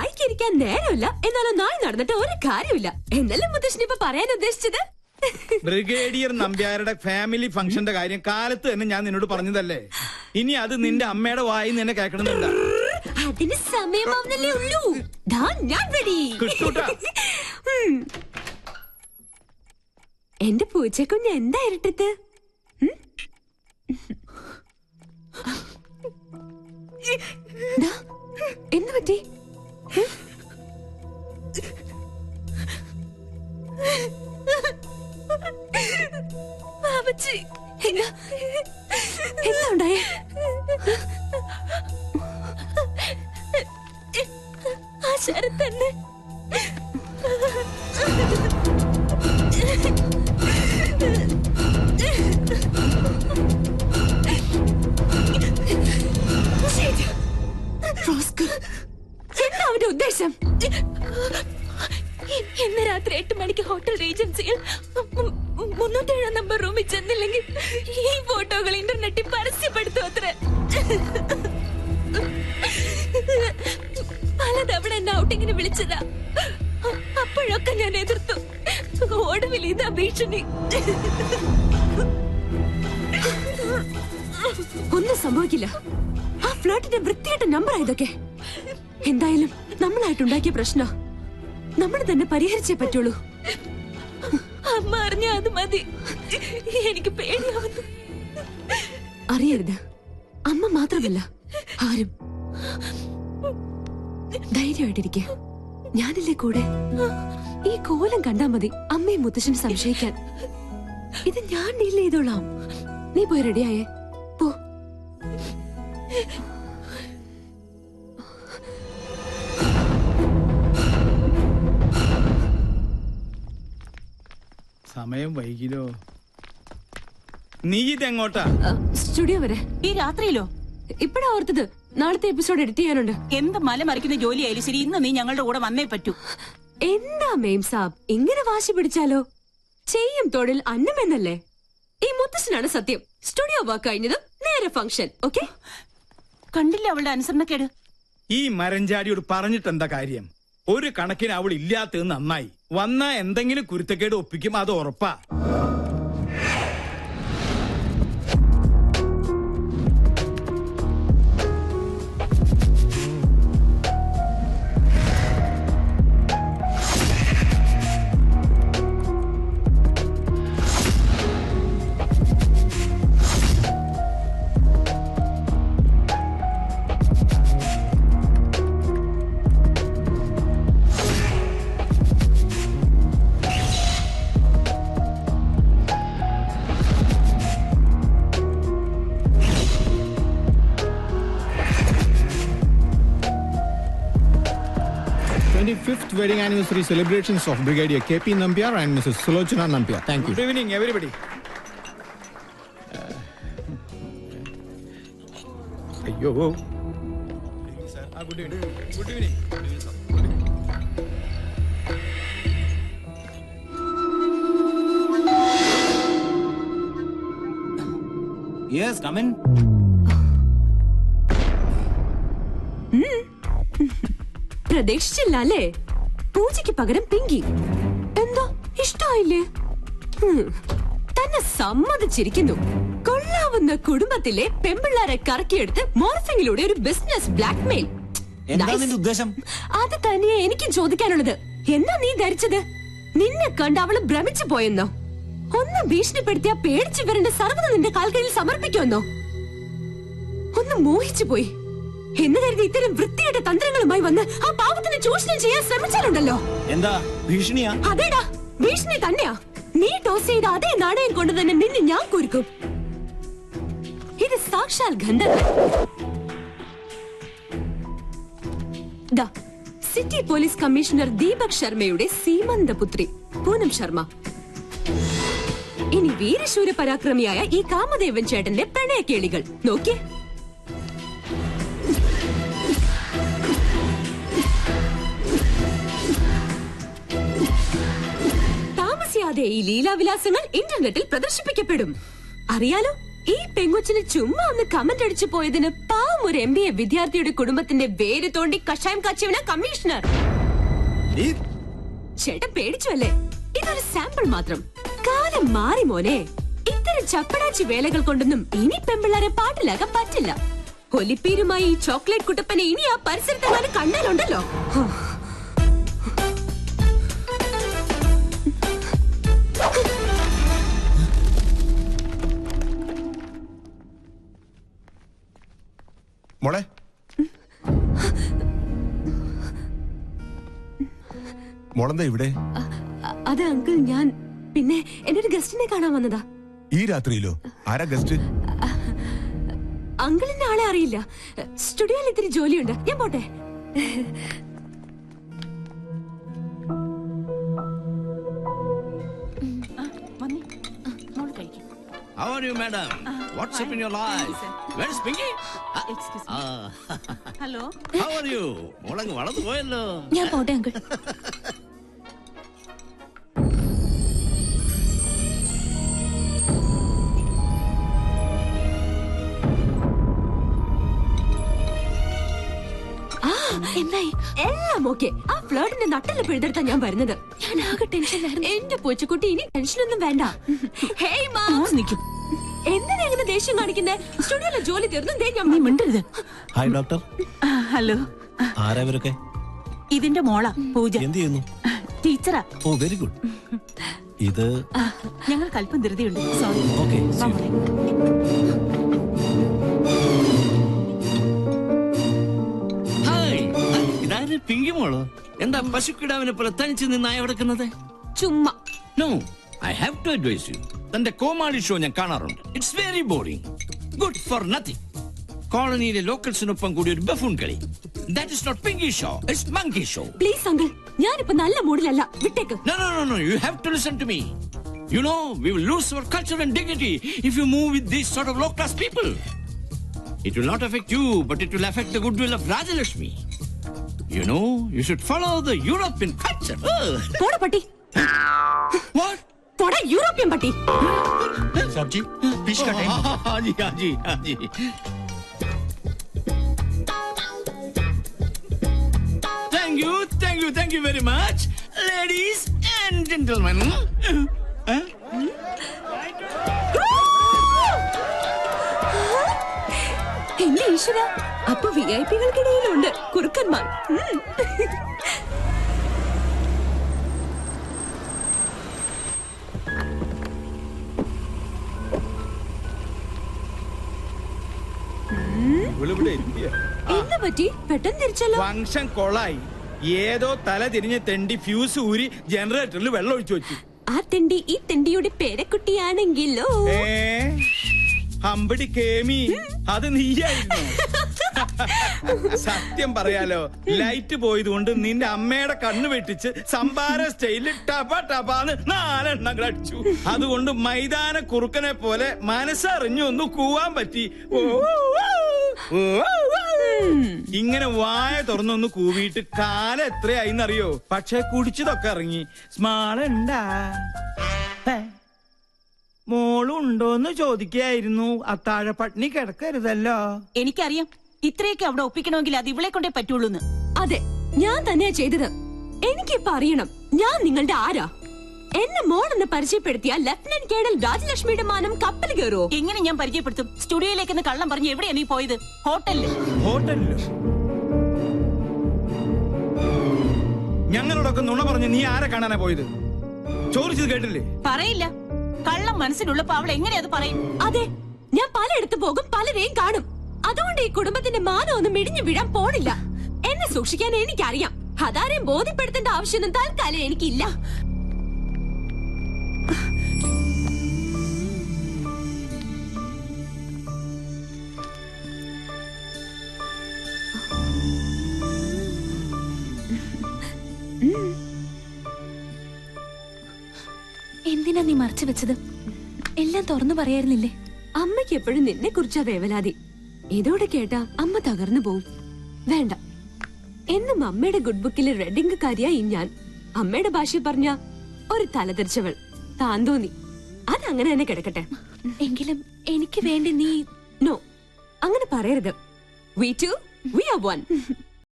നായിക്കിരിക്കാൻ നേരമില്ല, എന്നാലും നായി നടന്നിട്ട് ഒരു കാര്യമില്ല എന്നല്ലേ മുത്തശ്ശൻ ഇപ്പൊ പറയാൻ ഉദ്ദേശിച്ചത്? ബ്രിഗേഡിയർ നമ്പ്യാരുടെ ഫാമിലി ഫംഗ്ഷന്റെ കാര്യം കാലത്ത് തന്നെ ഞാൻ നിന്നോട് പറഞ്ഞതല്ലേ. ഇനി അത് നിന്റെ അമ്മയുടെ വായി നിന്നെ കേൾക്കണമെന്നില്ല. അതിന് സമയമാവുന്നല്ലേ ഉള്ളൂ. ഞാൻ റെഡി. എന്റെ പൂച്ചക്കുഞ്ഞ് എന്താ ഇരട്ടത്ത്? എന്ത് പറ്റി? എന്താ ഉണ്ടായേ? ആ ശരത്ത് തന്നെ. എന്താ അവന്റെ ഉദ്ദേശം? ഇന്ന് രാത്രി 8 മണിക്ക് ഹോട്ടൽ റീജൻസിയിൽ 307 നമ്പർ റൂമിൽ ചെന്നില്ലെങ്കിൽ ഈ ഫോട്ടോകൾ ഇന്റർനെറ്റിൽ പരസ്യപ്പെടുത്തും അത്ര. പലതവണ എന്നെ ഔട്ടിങ്ങിന് വിളിച്ചതാ. അപ്പോഴൊക്കെ ഞാൻ എതിർത്തു. ഒടുവിൽ ഇതാ ഭീഷണി. ഒന്നും സംഭവിക്കില്ല. ആ ഫ്ലോട്ടിന്റെ വൃത്തിയായിട്ട നമ്പർ ഇതൊക്കെ. എന്തായാലും നമ്മളായിട്ടുണ്ടാക്കിയ പ്രശ്നം നമ്മൾ തന്നെ പരിഹരിച്ചേ പറ്റുള്ളൂ. അമ്മ അറിഞ്ഞ അത് മതി. എനിക്ക് പേടിയാവുന്നു. അറിയരുത്. അമ്മ മാത്രമല്ല ആരും. ധൈര്യമായിട്ടിരിക്കെ. ഞാനില്ലേ കൂടെ. ഈ കോലം കണ്ടാ മതി അമ്മയും മുത്തശ്ശനും സംശയിക്കാൻ. ഇത് ഞാൻ ഡീൽ ചെയ്തോളാം. നീ പോയി റെഡിയായേ പോ. സമയം വൈകിലോ? നീ ഇതെങ്ങോട്ടാ? സ്റ്റുഡിയോ വരെ. ഈ രാത്രിയിലോ? ഇപ്പഴാ ഓർത്തത്. നാളത്തെ എപ്പിസോഡ് എഡിറ്റ് ചെയ്യാനുണ്ട്. എന്ത് മലമറിക്കുന്ന ജോലിയായാലും ശരി, ഇന്ന് നീ ഞങ്ങളുടെ കൂടെ വന്നേ പറ്റൂ. എന്താ മേം സാബ് ഇങ്ങനെ വാശി പിടിച്ചാലോ? ചെയ്യും തൊഴിൽ അന്നമെന്നല്ലേ. ഈ മുത്തശ്ശനാണ് സത്യം. സ്റ്റുഡിയോ വർക്ക് കഴിഞ്ഞതും നേരെ ഫംഗ്ഷൻ. ഓക്കെ? കണ്ടില്ല അവളുടെ അനുസരണക്കേട്. ഈ മരഞ്ചാടിയോട് പറഞ്ഞിട്ട് എന്താ കാര്യം? ഒരു കണക്കിന് അവൾ ഇല്ലാത്തത് നന്നായി. വന്ന എന്തെങ്കിലും കുരുത്തക്കേട് ഒപ്പിക്കും, അത് ഉറപ്പാ. Fifth wedding anniversary celebrations of Brigadier KP Nambiar and Mrs. Sulochana Nambiar. Thank you. Good evening, everybody. Ayyo. Sir. Good evening. Good evening. Good evening, sir. Yes, come in. പ്രതീക്ഷിച്ചില്ല അല്ലേ? പൂജയ്ക്ക് പകരം പിങ്കി. എന്താ ഇഷ്ടായില്ലേ? തന്നെ സമ്മതിച്ചിരിക്കുന്നു. കൊള്ളാവുന്ന കുടുംബത്തിലെ പെമ്പിള്ളാരെ കറക്കിയെടുത്ത് മോർഫിംഗിലൂടെ ഒരു ബിസിനസ് ബ്ലാക്ക്മെയിൽ. ഉദ്ദേശം അത് തന്നെയാ എനിക്കും ചോദിക്കാനുള്ളത്. എന്താ നീ ധരിച്ചത്? നിന്നെ കണ്ട് അവള് ഭ്രമിച്ചു പോയെന്നോ? ഒന്ന് ഭീഷണിപ്പെടുത്തിയാ പേടിച്ചു വരേണ്ട സർവ്വത നിന്റെ കാൽക്കീഴിൽ സമർപ്പിക്കുമെന്നോ? ഒന്ന് മോഹിച്ചു പോയി എന്ന് കരുതി ഇത്തരം വൃത്തിയുടെ തന്ത്രങ്ങളുമായി വന്ന് ആ പാവത്തിനെ ചൂഷണം ചെയ്യാൻ ശ്രമിച്ചാലുണ്ടല്ലോ. എന്താ ഭീഷണിയാ? അതേടാ, ഭീഷണി തന്നെയാ. നീ ടോസ് ചെയ്ത അതേ നാണയം കൊണ്ട് തന്നെ നിന്നെ ഞാൻ കുരുക്കും. ഇത് സാക്ഷാൽ ഗന്ധർവൻ. സിറ്റി പോലീസ് കമ്മീഷണർ ദീപക് ശർമ്മയുടെ സീമന്തപുത്രി പൂനം ശർമ്മ. ഇനി വീരശൂര പരാക്രമിയായ ഈ കാമദേവൻ ചേട്ടന്റെ പ്രണയക്കേളികൾ നോക്കിയേ. താമസിയാതെ ഈ ലീലാവിലാസങ്ങൾ ഇന്റർനെറ്റിൽ പ്രദർശിപ്പിക്കപ്പെടും. അറിയാലോ, ഈ പെങ്കൊച്ചിന് ചുമ്മാ ഒന്ന് കമന്റ് അടിച്ചു പോയതിന് പാവം ഒരു MBA വിദ്യാർത്ഥിയുടെ കുടുംബത്തിന്റെ വേര് തോണ്ടി കഷായം കാച്ചിയവനാ കമ്മീഷണർ. ചേട്ടൻ പേടിച്ചു അല്ലേ? ഇതൊരു സാമ്പിൾ മാത്രം. കാലം മാറി മോനെ. ഇത്തരം ചപ്പടാച്ചി വേലകൾ കൊണ്ടൊന്നും ഇനി പെമ്പിള്ളാരെ പാട്ടിലാകാൻ പറ്റില്ല. ഒലിപ്പീരുമായി ഈ ചോക്ലേറ്റ് കുട്ടപ്പനെ ഇനി ആ പരിസരത്തെങ്ങാനും കണ്ടാലുണ്ടല്ലോ. മോളെ മോളെന്താ ഇവിടെ? അത് അങ്കിൾ, ഞാൻ പിന്നെ എന്റെ ഒരു ഗസ്റ്റിനെ കാണാൻ വന്നതാ. ഈ രാത്രിയിലോ? ആരാ ഗസ്റ്റ്? അങ്കിളിന്റെ ആളെ അറിയില്ല. സ്റ്റുഡിയോയിൽ ഇത്തിരി ജോലിയുണ്ട്, ഞാൻ പോട്ടെ. How are you, madam? What's up in your life? Where is Pinky? Hello, How are you? മോളങ്ങ് വളർന്നു പോയല്ലോ. ഞാൻ പോട്ടെ അങ്കിൾ. എന്തായി? എല്ലാം ഓക്കെ. ആ ഫ്ലേർട്ടിന്റെ നട്ടല് പിഴുതെടുത്താ ഞാൻ വരുന്നത്. ഞാൻ ആകെ ടെൻഷനിലായിരുന്നു. എന്റെ പൂച്ചക്കുട്ടി, ഇനി ടെൻഷനൊന്നും വേണ്ട. ഹേയ് മാം, നിൽക്കും. എന്തിനാ ഇങ്ങനെ ദേഷ്യം കാണിക്കുന്നേ? സ്റ്റുഡിയോയിലെ ജോലി തീർന്നു, ദേ ഞാൻ മിണ്ടരുത്. Hi doctor. ഹലോ, ആരാ ഇവരൊക്കെ? ഇതിന്റെ മോളാ പൂജ. എന്ത് ചെയ്യുന്നു? ടീച്ചറാ. ഓ വെരി ഗുഡ്. ഇത് ഞങ്ങൾക്ക് അല്പം ധൃതിയുണ്ട്. സോറി. ഓക്കെ. ഹായ്, ഇതാര് പിങ്കി മോളോ? എന്താ പശുക്കിടാവിനെ പോലെ തനിച്ച് നിന്നായി കിടക്കുന്നത്? ചുമ്മാ. No, I have to advise you. തന്റെ കോമാളി ഷോ ഞാൻ കാണാറുണ്ട്. It's very boring, good for nothing. കോളനിയിലെ ലോക്കൽസിനൊപ്പം കൂടി ഒരു ബഫൂൺ കളി. That is not Pinky show, it's monkey show. Please uncle, ഞാനിപ്പോ നല്ല മൂഡിലല്ല, വിട്ടേക്ക്. No, you have to listen to me. You know, we will lose our culture and dignity if you move with these sort of low-class people. It will not affect you, but it will affect the goodwill of Rajalakshmi. You know, you should follow the European culture. പോടാ പട്ടി. What? പോടാ European പട്ടി. Sabzi fish का time. हाँ जी. Thank you very much, ladies and gentlemen. എന്റെ ഈശ്വര, അപ്പൊ VIP-കൾക്കിടയിലുണ്ട് കുറുക്കന്മാർ. എന്താ പറ്റി? പെട്ടെന്ന് തിരിച്ചല്ലോ. ഫംഗ്ഷൻ കൊളായി. ഏതോ തല തിരിഞ്ഞ് തെണ്ടി ഫ്യൂസ് ഊരി ജനറേറ്ററിൽ വെള്ളം ഒഴിച്ചു വെച്ചു. ആ തെണ്ടി ഈ തെണ്ടിയുടെ പേരക്കുട്ടിയാണെങ്കിലോ? ഹമ്പടി കേമി, അത് നീയായിരുന്നു. സത്യം പറയാലോ, ലൈറ്റ് പോയത് കൊണ്ട് നിന്റെ അമ്മയുടെ കണ്ണ് വെട്ടിച്ച് സംഭാര സ്റ്റൈലിൽ ടപാന്ന് 4 എണ്ണം അടിച്ചു. അതുകൊണ്ട് മൈതാന കുറുക്കനെ പോലെ മനസ്സറിഞ്ഞു ഒന്ന് കൂവാൻ പറ്റി. ഇങ്ങനെ വായ തുറന്നൊന്ന് കൂവിയിട്ട് കാലം എത്രയായിന്നറിയോ? പക്ഷെ കുടിച്ചതൊക്കെ ഇറങ്ങി. സ്മാളുണ്ടാ? മോളുണ്ടോന്ന് ചോദിക്കായിരുന്നു. അത്താഴ പട്ടിണി കിടക്കരുതല്ലോ. എനിക്കറിയാം, ഇത്രയൊക്കെ അവിടെ ഒപ്പിക്കണമെങ്കിൽ അത് ഇവളെ കൊണ്ടേ പറ്റുള്ളൂന്ന്. അതെ, ഞാൻ തന്നെയാ ചെയ്തത്. എനിക്കിപ്പോ അറിയണം ഞാൻ നിങ്ങളുടെ ആരാ. എന്നെ മോളെന്ന് പരിചയപ്പെടുത്തിയ ലഫ്റ്റനന്റ് കേണൽ രാജലക്ഷ്മിയുടെ മാനം കപ്പൽ കയറുമോ? എങ്ങനെ ഞാൻ പരിചയപ്പെടുത്തും? സ്റ്റുഡിയോയിലേക്ക് കള്ളം പറഞ്ഞു എവിടെയാ നീ പോയത്? ഹോട്ടലില്. ഞങ്ങളോടൊക്കെ നുണ പറഞ്ഞു നീ ആരെ കാണാനാ പോയത്? ചോദിച്ചത് കേട്ടില്ലേ? പറയില്ല. കള്ളം മനസ്സിലുള്ളപ്പോ അവൾ എങ്ങനെ അത് പറയും? അതെ, ഞാൻ പലയിടത്ത് പോകും, പലരെയും കാണും. അതുകൊണ്ട് ഈ കുടുംബത്തിന്റെ മാനം ഒന്നും ഇടിഞ്ഞു വീഴാൻ പോണില്ല. എന്നെ സൂക്ഷിക്കാൻ എനിക്കറിയാം. അതാരെയും ബോധ്യപ്പെടുത്തേണ്ട ആവശ്യമൊന്നും തൽക്കാലം എനിക്കില്ല. എന്തിനാ നീ മറച്ചു വെച്ചത്? എല്ലാം തുറന്നു പറയായിരുന്നില്ലേ? അമ്മയ്ക്ക് എപ്പോഴും നിന്നെ കുറിച്ചാ വേവലാതി. ഇതോടെ കേട്ടാ അമ്മ തകർന്നു പോവും. വേണ്ട, എന്നും അമ്മയുടെ ഗുഡ് ബുക്കിലെ റെഡിംഗ് കാര്യായി ഞാൻ. അമ്മയുടെ ഭാഷയിൽ പറഞ്ഞ ഒരു തലതെറിച്ചവൾ, താൻ തോന്നി. അത് അതങ്ങനെ തന്നെ കിടക്കട്ടെ. എങ്കിലും എനിക്ക് വേണ്ടി നീ നോ, അങ്ങനെ പറയരുത്. We two, we are one.